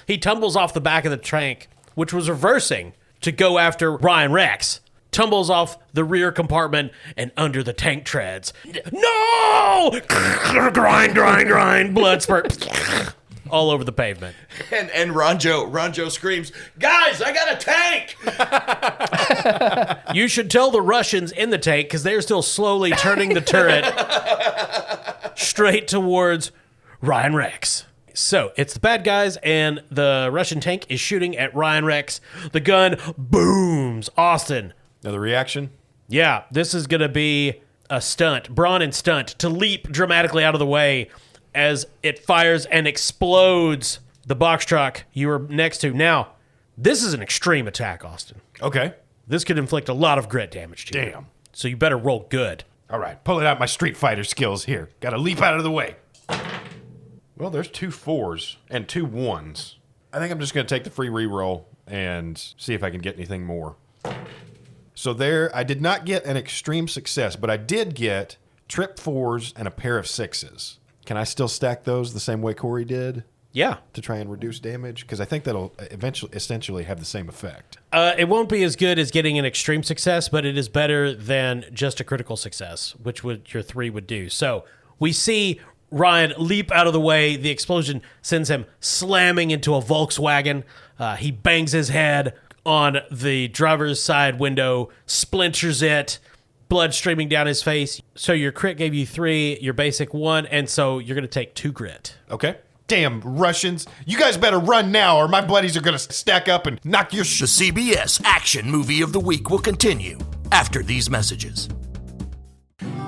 Speaker 1: He tumbles off the back of the tank, which was reversing to go after Ryan Rex. Tumbles off the rear compartment and under the tank treads. No! Grind. Blood spurt. All over the pavement.
Speaker 2: And Ronjo screams, "Guys, I got a tank!"
Speaker 1: You should tell the Russians in the tank, because they're still slowly turning the turret straight towards Ryan Rex. So it's the bad guys, and the Russian tank is shooting at Ryan Rex. The gun booms. Austin.
Speaker 4: Another reaction?
Speaker 1: Yeah, this is going to be a stunt, brawn and stunt, to leap dramatically out of the way as it fires and explodes the box truck you were next to. Now, this is an extreme attack, Austin.
Speaker 4: Okay.
Speaker 1: This could inflict a lot of grit damage to you.
Speaker 4: Damn.
Speaker 1: So you better roll good.
Speaker 4: All right, pulling out my Street Fighter skills here. Got to leap out of the way. Well, there's 2 4s and 2 1s. I think I'm just going to take the free reroll and see if I can get anything more. So there, I did not get an extreme success, but I did get trip 4s and a pair of 6s. Can I still stack those the same way Corey did
Speaker 1: Yeah.
Speaker 4: to try and reduce damage? Because I think that'll essentially have the same effect.
Speaker 1: It won't be as good as getting an extreme success, but it is better than just a critical success, which would your 3 would do. So we see Ryan leap out of the way. The explosion sends him slamming into a Volkswagen. He bangs his head on the driver's side window, splinters it, blood streaming down his face. So your crit gave you 3, your basic 1, and so you're going to take 2 grit.
Speaker 4: Okay. Damn, Russians. You guys better run now or my buddies are going to stack up and knock your
Speaker 2: The CBS Action Movie of the Week will continue after these messages.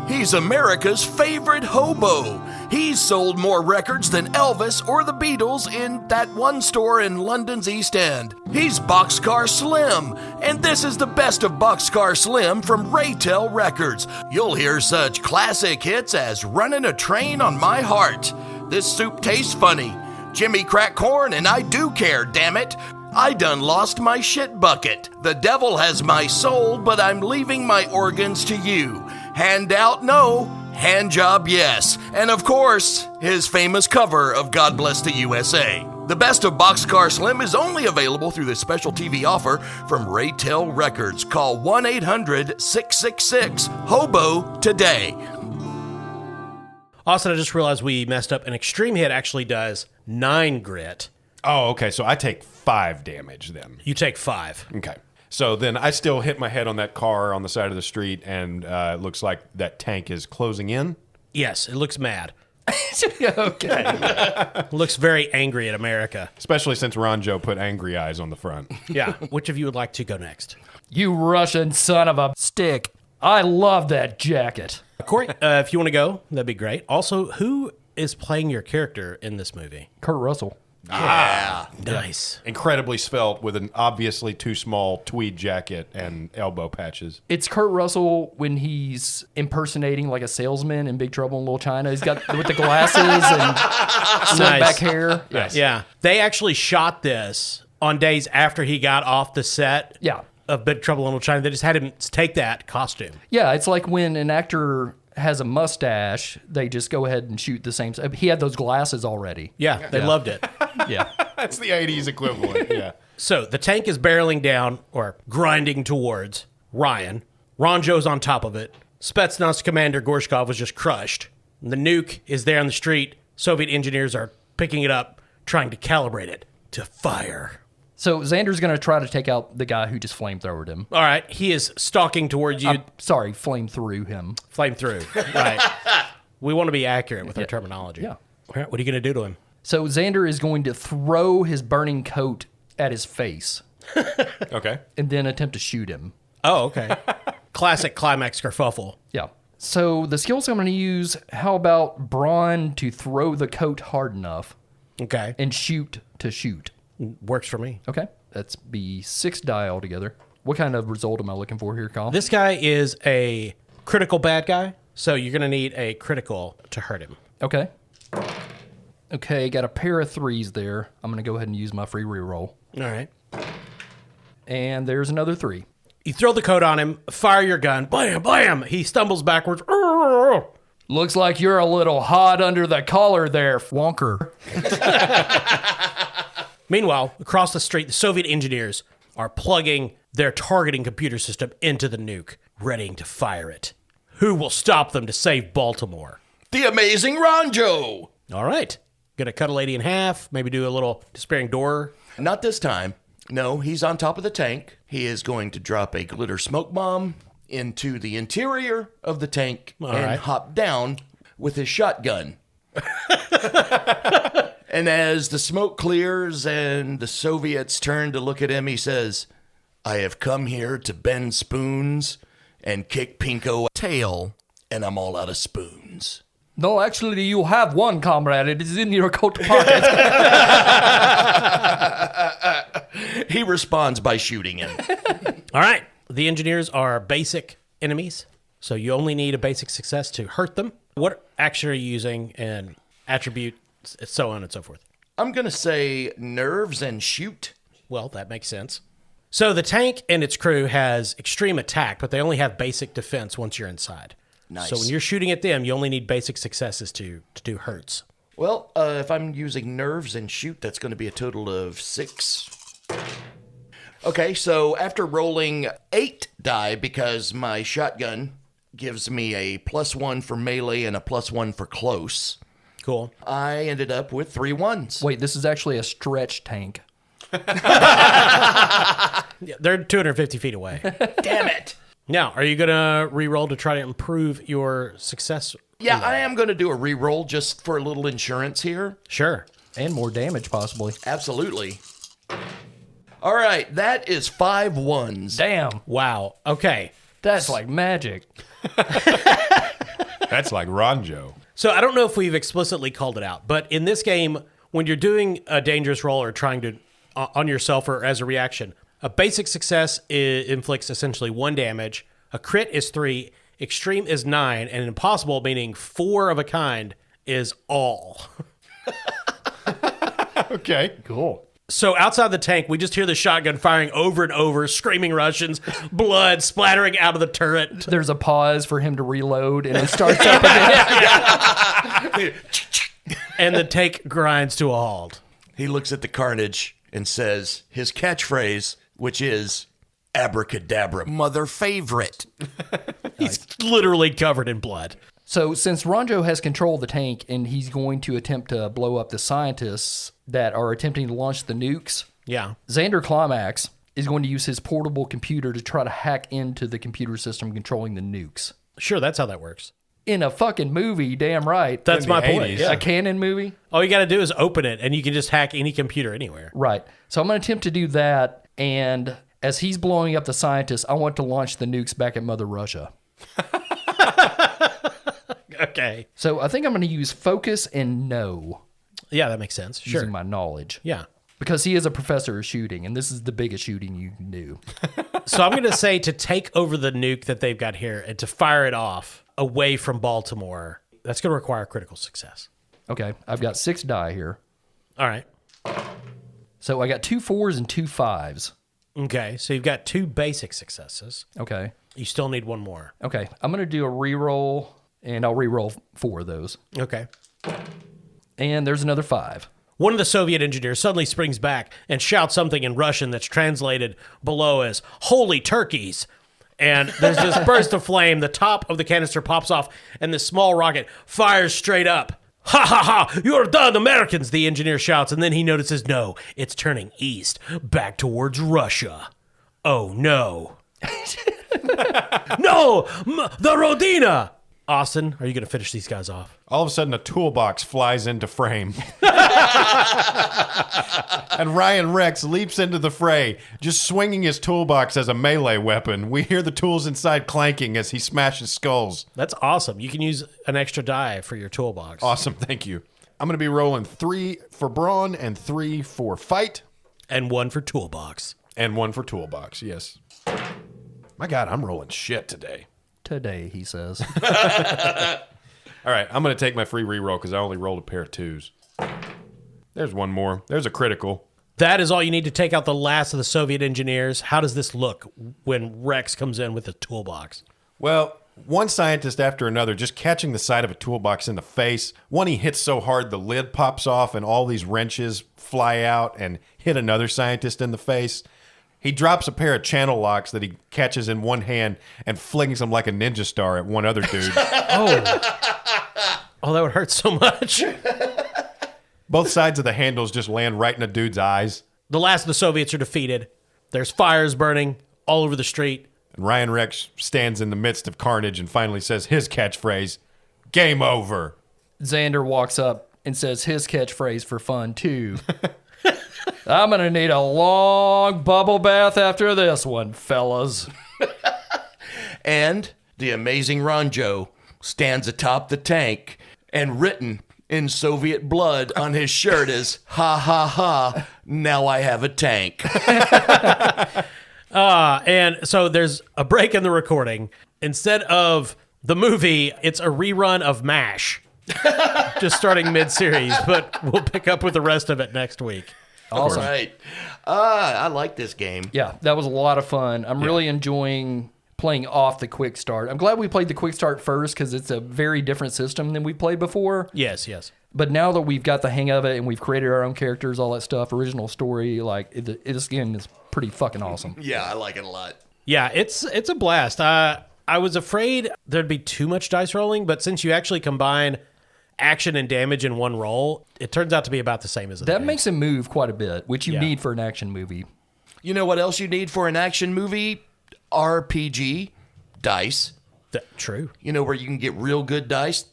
Speaker 2: He He's America's favorite hobo. He's sold more records than Elvis or the Beatles in that one store in London's East End. He's Boxcar Slim, and this is the best of Boxcar Slim from Raytel Records. You'll hear such classic hits as Runnin' a Train on My Heart, This Soup Tastes Funny, Jimmy Crack Corn, and I Do Care, damn it. I done lost my shit bucket. The devil has my soul, but I'm leaving my organs to you. Handout, no. Hand job, yes. And of course, his famous cover of God Bless the USA. The best of Boxcar Slim is only available through the special TV offer from Raytel Records. Call 1-800-666-HOBO today.
Speaker 1: Austin, I just realized we messed up. An extreme hit actually does 9 grit.
Speaker 4: Oh, okay. So I take 5 damage then.
Speaker 1: You take 5.
Speaker 4: Okay. So then I still hit my head on that car on the side of the street, and it looks like that tank is closing in.
Speaker 1: Yes, it looks mad.
Speaker 3: Okay.
Speaker 1: It looks very angry at America.
Speaker 4: Especially since Ronjo put angry eyes on the front.
Speaker 1: Yeah. Which of you would like to go next?
Speaker 3: You Russian son of a stick. I love that jacket.
Speaker 1: Corey, if you want to go, that'd be great. Also, who is playing your character in this movie?
Speaker 3: Kurt Russell.
Speaker 2: Yeah.
Speaker 1: Nice.
Speaker 4: Incredibly svelte with an obviously too small tweed jacket and elbow patches.
Speaker 3: It's Kurt Russell when he's impersonating like a salesman in Big Trouble in Little China. He's got with the glasses and slick back hair.
Speaker 4: Yes.
Speaker 1: Yeah. They actually shot this on days after he got off the set of Big Trouble in Little China. They just had him take that costume.
Speaker 3: Yeah, it's like when an actor has a mustache, they just go ahead and shoot the same. He had those glasses already.
Speaker 1: Yeah, they loved it.
Speaker 3: Yeah.
Speaker 4: That's the 80s equivalent, yeah.
Speaker 1: So the tank is barreling down or grinding towards Ryan. Ronjo's on top of it. Spetsnaz Commander Gorshkov was just crushed. And the nuke is there on the street. Soviet engineers are picking it up, trying to calibrate it to fire.
Speaker 3: So Xander's going to try to take out the guy who just flamethrowered him.
Speaker 1: All right, he is stalking towards you.
Speaker 3: Flame through him.
Speaker 1: Flame through. Right. We want to be accurate with our terminology.
Speaker 3: Yeah.
Speaker 1: All right, what are you going to do to him?
Speaker 3: So Xander is going to throw his burning coat at his face
Speaker 4: Okay.
Speaker 3: and then attempt to shoot him.
Speaker 1: Oh, okay. Classic Klymax kerfuffle.
Speaker 3: Yeah. So the skills I'm going to use, how about brawn to throw the coat hard enough
Speaker 1: Okay.
Speaker 3: and shoot to shoot?
Speaker 1: Works for me.
Speaker 3: Okay. That's be 6 die altogether. What kind of result am I looking for here, Colin?
Speaker 1: This guy is a critical bad guy, so you're going to need a critical to hurt him.
Speaker 3: Okay. Okay, got a pair of 3s there. I'm going to go ahead and use my free reroll.
Speaker 1: All right.
Speaker 3: And there's another 3.
Speaker 1: You throw the coat on him, fire your gun, blam, blam. He stumbles backwards.
Speaker 3: Looks like you're a little hot under the collar there, Wonker.
Speaker 1: Meanwhile, across the street, the Soviet engineers are plugging their targeting computer system into the nuke, readying to fire it. Who will stop them to save Baltimore?
Speaker 2: The Amazing Ronjo.
Speaker 1: All right. Gonna cut a lady in half, maybe do a little despairing door.
Speaker 2: Not this time. No, he's on top of the tank. He is going to drop a glitter smoke bomb into the interior of the tank and
Speaker 1: right.
Speaker 2: hop down with his shotgun. And as the smoke clears and the Soviets turn to look at him, he says, I have come here to bend spoons and kick Pinko tail, and I'm all out of spoons.
Speaker 3: No, actually, you have one, comrade. It is in your coat pocket.
Speaker 2: He responds by shooting him.
Speaker 1: All right. The engineers are basic enemies, so you only need a basic success to hurt them. What action are you using and attribute, so on and so forth?
Speaker 2: I'm going to say nerves and shoot.
Speaker 1: Well, that makes sense. So the tank and its crew has extreme attack, but they only have basic defense once you're inside.
Speaker 2: Nice.
Speaker 1: So when you're shooting at them, you only need basic successes to do hurts.
Speaker 2: Well, if I'm using nerves and shoot, that's going to be a total of 6. Okay, so after rolling 8 die, because my shotgun gives me a +1 for melee and a +1 for close,
Speaker 1: Cool.
Speaker 2: I ended up with 3 1s.
Speaker 3: Wait, this is actually a stretch tank.
Speaker 1: Yeah, they're 250 feet away.
Speaker 2: Damn it.
Speaker 1: Now, are you going to re-roll to try to improve your success?
Speaker 2: Yeah, I am going to do a re-roll just for a little insurance here.
Speaker 1: Sure.
Speaker 3: And more damage, possibly.
Speaker 2: Absolutely. All right, that is 5 1s.
Speaker 3: Damn.
Speaker 1: Wow. Okay.
Speaker 3: That's like magic.
Speaker 4: That's like Ronjo.
Speaker 1: So I don't know if we've explicitly called it out, but in this game, when you're doing a dangerous roll or trying to on yourself or as a reaction, a basic success inflicts essentially 1 damage. A crit is 3, extreme is 9, and an impossible, meaning 4 of a kind, is all.
Speaker 4: Okay, cool.
Speaker 1: So outside the tank, we just hear the shotgun firing over and over, screaming Russians, blood splattering out of the turret.
Speaker 3: There's a pause for him to reload, and it starts up again.
Speaker 1: And the tank grinds to a halt.
Speaker 2: He looks at the carnage and says his catchphrase, which is abracadabra, mother favorite.
Speaker 1: He's literally covered in blood.
Speaker 3: So since Ronjo has control of the tank and he's going to attempt to blow up the scientists that are attempting to launch the nukes,
Speaker 1: Yeah.
Speaker 3: Xander Klymax is going to use his portable computer to try to hack into the computer system controlling the nukes.
Speaker 1: Sure, that's how that works.
Speaker 3: In a fucking movie, damn right.
Speaker 1: That's
Speaker 4: In
Speaker 1: my
Speaker 4: the
Speaker 1: point.
Speaker 4: 80s.
Speaker 1: Yeah.
Speaker 3: A canon movie?
Speaker 1: All you got to do is open it, and you can just hack any computer anywhere.
Speaker 3: Right. So I'm going to attempt to do that, and as he's blowing up the scientists, I want to launch the nukes back at Mother Russia.
Speaker 1: Okay.
Speaker 3: So I think I'm going to use focus and know
Speaker 1: Yeah, that makes sense. Sure.
Speaker 3: using my knowledge.
Speaker 1: Yeah.
Speaker 3: Because he is a professor of shooting, and this is the biggest shooting you can do.
Speaker 1: So I'm going to say to take over the nuke that they've got here and to fire it off away from Baltimore, that's going to require critical success.
Speaker 3: Okay, I've got 6 die here.
Speaker 1: All right.
Speaker 3: So I got 2 4s and 2 5s.
Speaker 1: Okay. So you've got 2 basic successes.
Speaker 3: Okay.
Speaker 1: You still need 1 more.
Speaker 3: Okay, I'm going to do a reroll, and I'll reroll 4 of those.
Speaker 1: Okay.
Speaker 3: And there's another 5.
Speaker 1: One of the Soviet engineers suddenly springs back and shouts something in Russian that's translated below as "Holy turkeys!" And there's this burst of flame. The top of the canister pops off, and this small rocket fires straight up. "Ha ha ha! You're done, Americans!" the engineer shouts, and then he notices no, it's turning east, back towards Russia. Oh no. No! The Rodina! Austin, are you going to finish these guys off?
Speaker 4: All of a sudden, a toolbox flies into frame. And Ryan Rex leaps into the fray, just swinging his toolbox as a melee weapon. We hear the tools inside clanking as he smashes skulls.
Speaker 1: That's awesome. You can use an extra die for your toolbox.
Speaker 4: Awesome, thank you. I'm going to be rolling 3 for brawn and 3 for fight.
Speaker 1: And 1 for toolbox.
Speaker 4: And 1 for toolbox, yes. My God, I'm rolling shit today.
Speaker 3: Today, he says.
Speaker 4: All right, I'm going to take my free reroll because I only rolled a pair of 2s. There's 1 more. There's a critical.
Speaker 1: That is all you need to take out the last of the Soviet engineers. How does this look when Rex comes in with a toolbox?
Speaker 4: Well, one scientist after another just catching the side of a toolbox in the face. One he hits so hard the lid pops off and all these wrenches fly out and hit another scientist in the face. He drops a pair of channel locks that he catches in one hand and flings them like a ninja star at one other dude.
Speaker 1: Oh, that would hurt so much.
Speaker 4: Both sides of the handles just land right in a dude's eyes.
Speaker 1: The last of the Soviets are defeated. There's fires burning all over the street.
Speaker 4: And Ryan Rex stands in the midst of carnage and finally says his catchphrase, "Game over."
Speaker 3: Xander walks up and says his catchphrase for fun, too. I'm going to need a long bubble bath after this one, fellas.
Speaker 2: And the Amazing Ronjo stands atop the tank, and written in Soviet blood on his shirt is, "Ha ha ha, now I have a tank."
Speaker 1: And so there's a break in the recording. Instead of the movie, it's a rerun of MASH. Just starting mid-series, but we'll pick up with the rest of it next week.
Speaker 3: Awesome.
Speaker 2: Right. I like this game.
Speaker 3: Yeah, that was a lot of fun. I'm really enjoying playing off the quick start. I'm glad we played the quick start first because it's a very different system than we played before.
Speaker 1: Yes, yes.
Speaker 3: But now that we've got the hang of it and we've created our own characters, all that stuff, original story, like this game is pretty fucking awesome.
Speaker 2: Yeah, I like it a lot.
Speaker 1: Yeah, it's a blast. I was afraid there'd be too much dice rolling, but since you actually combine action and damage in one roll, it turns out to be about the same as
Speaker 3: That makes him move quite a bit, which you
Speaker 1: Yeah.
Speaker 3: need for an action movie.
Speaker 2: You know what else you need for an action movie? RPG dice.
Speaker 1: True.
Speaker 2: You know where you can get real good dice?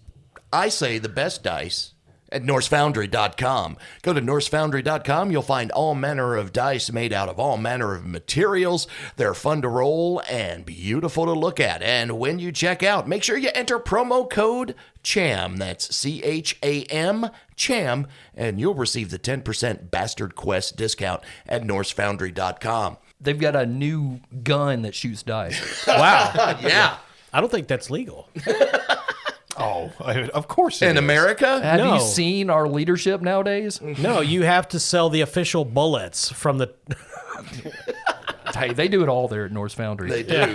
Speaker 2: I say the best dice at NorseFoundry.com. Go to NorseFoundry.com. You'll find all manner of dice made out of all manner of materials. They're fun to roll and beautiful to look at. And when you check out, make sure you enter promo code CHAM. That's CHAM, CHAM, and you'll receive the 10% Bastard Quest discount at NorseFoundry.com.
Speaker 3: They've got a new gun that shoots dice.
Speaker 1: Wow.
Speaker 2: Yeah.
Speaker 1: I don't think that's legal.
Speaker 4: Oh, of course.
Speaker 2: In America?
Speaker 3: Have
Speaker 1: No.
Speaker 3: you seen our leadership nowadays?
Speaker 1: No, you have to sell the official bullets from the.
Speaker 3: Hey, they do it all there at Norse Foundry.
Speaker 2: They do.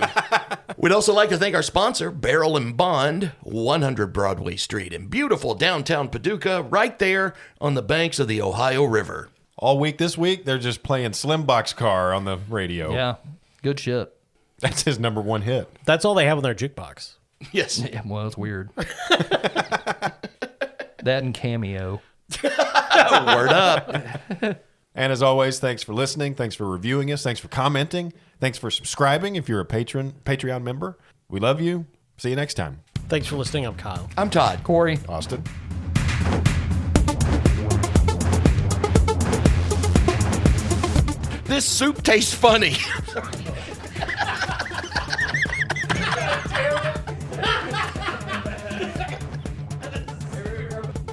Speaker 2: We'd also like to thank our sponsor, Barrel and Bond, 100 Broadway Street in beautiful downtown Paducah, right there on the banks of the Ohio River.
Speaker 4: All week this week, they're just playing Slim Boxcar on the radio.
Speaker 3: Yeah, good shit.
Speaker 4: That's his number one hit.
Speaker 1: That's all they have on their jukebox.
Speaker 2: Yes.
Speaker 3: Yeah, well, it's weird. That and Cameo.
Speaker 2: Word up.
Speaker 4: And as always, thanks for listening. Thanks for reviewing us. Thanks for commenting. Thanks for subscribing if you're a Patreon member. We love you. See you next time.
Speaker 1: Thanks for listening. I'm Kyle.
Speaker 2: I'm Todd.
Speaker 3: Corey.
Speaker 4: Austin.
Speaker 2: This soup tastes funny.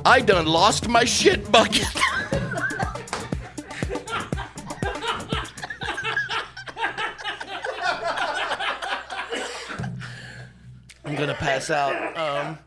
Speaker 2: I done lost my shit bucket. I'm gonna pass out.